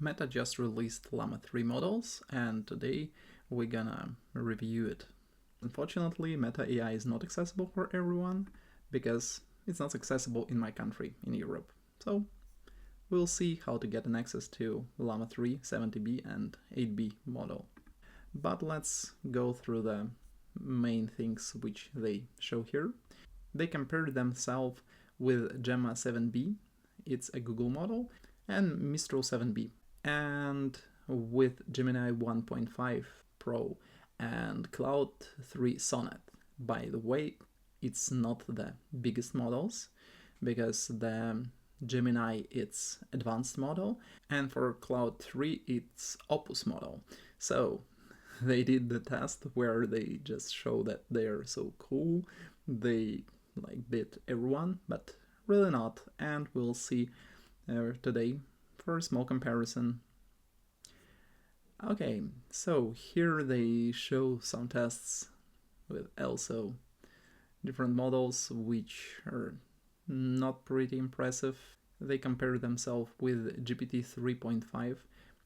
Meta just released LLaMA 3 models, and today we're gonna review it. Unfortunately, Meta AI is not accessible for everyone because it's not accessible in my country, in Europe. So we'll see how to get an access to LLaMA 3, 70B and 8B model. But let's go through the main things which they show here. They compared themselves with Gemma 7B, it's a Google model, and Mistral 7B, and with Gemini 1.5 Pro and Claude 3 Sonnet. By the way, it's not the biggest models because the Gemini it's advanced model, and for Claude 3 it's Opus model. So they did the test where they just show that they're so cool, they like beat everyone, but really not, and we'll see today for a small comparison. Okay, so here they show some tests with also different models which are not pretty impressive. They compare themselves with GPT 3.5,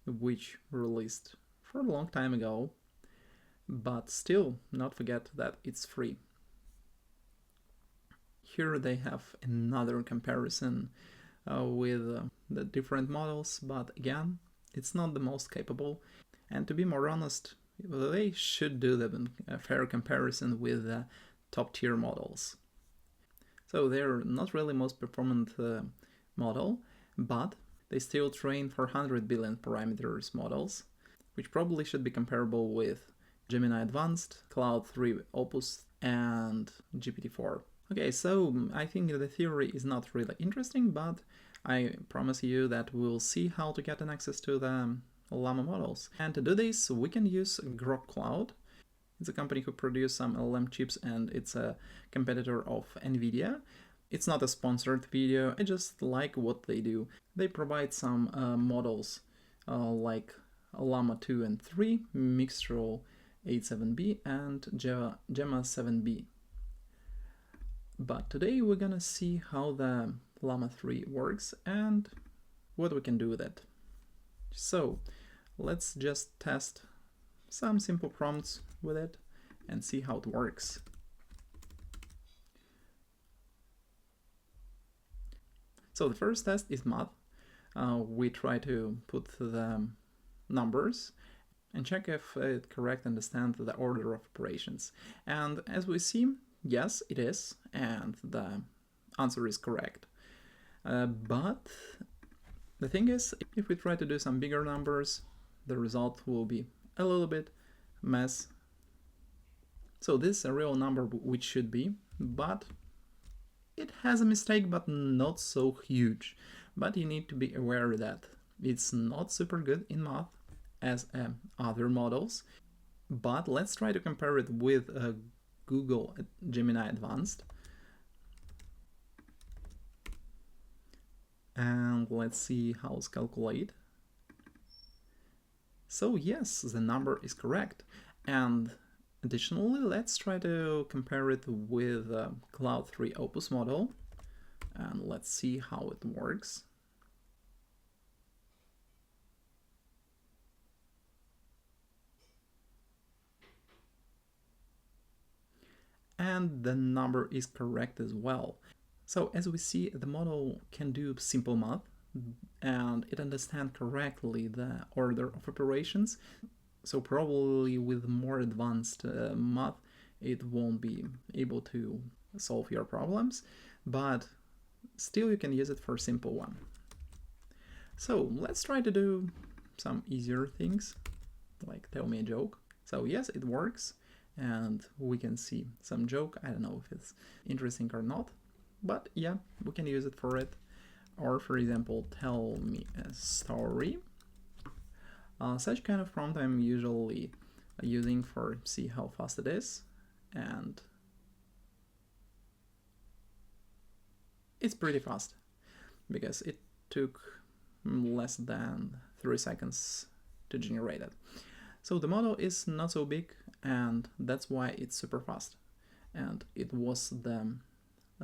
which released for a long time ago, but still not forget that it's free. Here they have another comparison with the different models, but again, it's not the most capable. And to be more honest, they should do a fair comparison with the top tier models. So they're not really most performant model, but they still train for 100 billion parameters models, which probably should be comparable with Gemini Advanced, Claude 3 Opus, and GPT-4. Okay, so I think the theory is not really interesting, but I promise you that we'll see how to get an access to the LLaMA models. And to do this, we can use Grok Cloud. It's a company who produces some LLM chips and it's a competitor of NVIDIA. It's not a sponsored video, I just like what they do. They provide some models like LLaMA 2 and 3, Mistral 8.7b and Gemma 7b. But today we're gonna see how the LLaMA 3 works and what we can do with it. So let's just test some simple prompts with it and see how it works. So the first test is math. We try to put the numbers and check if it correctly understands the order of operations. And as we see, yes, it is, and the answer is correct. But the thing is, if we try to do some bigger numbers, the result will be a little bit mess. So this is a real number which should be, but it has a mistake, but not so huge. But you need to be aware that it's not super good in math as other models. But let's try to compare it with Google Gemini Advanced. And let's see how it's calculated. So yes, the number is correct. And additionally, let's try to compare it with Claude 3 Opus model. And let's see how it works. And the number is correct as well. So as we see, the model can do simple math and it understands correctly the order of operations. So probably with more advanced math, it won't be able to solve your problems, but still you can use it for a simple one. So let's try to do some easier things, like tell me a joke. So yes, it works. And we can see some joke. I don't know if it's interesting or not, but yeah, we can use it for it. Or for example, tell me a story. Such kind of prompt I'm usually using for see how fast it is, and it's pretty fast because it took less than 3 seconds to generate it. So the model is not so big, and that's why it's super fast. And it was the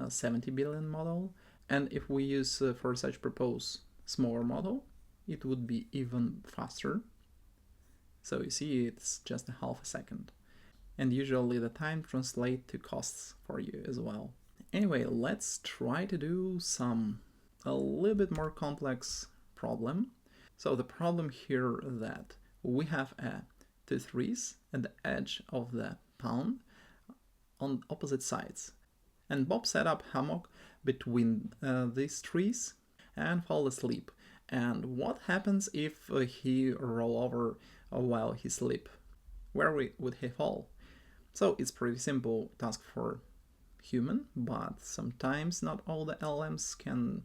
70 billion model. And if we use for such purpose smaller model, it would be even faster. So you see, it's just a half a second. And usually the time translates to costs for you as well. Anyway, let's try to do a little bit more complex problem. So the problem here that we have two trees at the edge of the pond on opposite sides. And Bob set up Hammock between these trees and fall asleep. And what happens if he roll over while he sleep? Where would he fall? So it's pretty simple task for human, but sometimes not all the LLMs can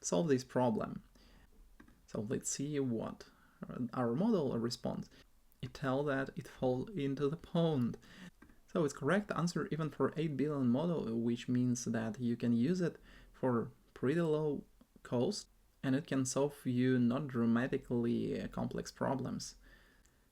solve this problem. So let's see what our model responds. It tells that it falls into the pond. So it's correct answer even for 8 billion model, which means that you can use it for pretty low cost and it can solve you not dramatically complex problems.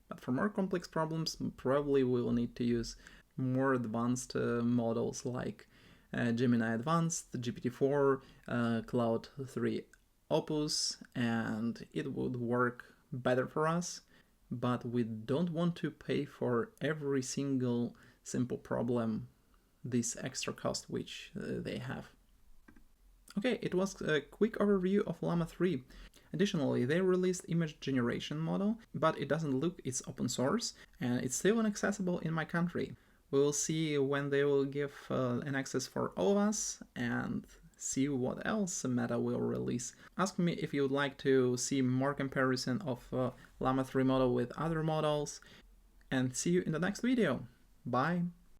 But for more complex problems, probably we will need to use more advanced models like Gemini Advanced, GPT-4, Claude 3 Opus, and it would work better for us. But we don't want to pay for every single simple problem this extra cost which they have. Okay, it was a quick overview of LLaMA 3. Additionally, they released image generation model, but it doesn't look it's open source and it's still inaccessible in my country. We will see when they will give an access for all of us and see what else Meta will release. Ask me if you would like to see more comparison of LLaMA 3 model with other models, and see you in the next video. Bye!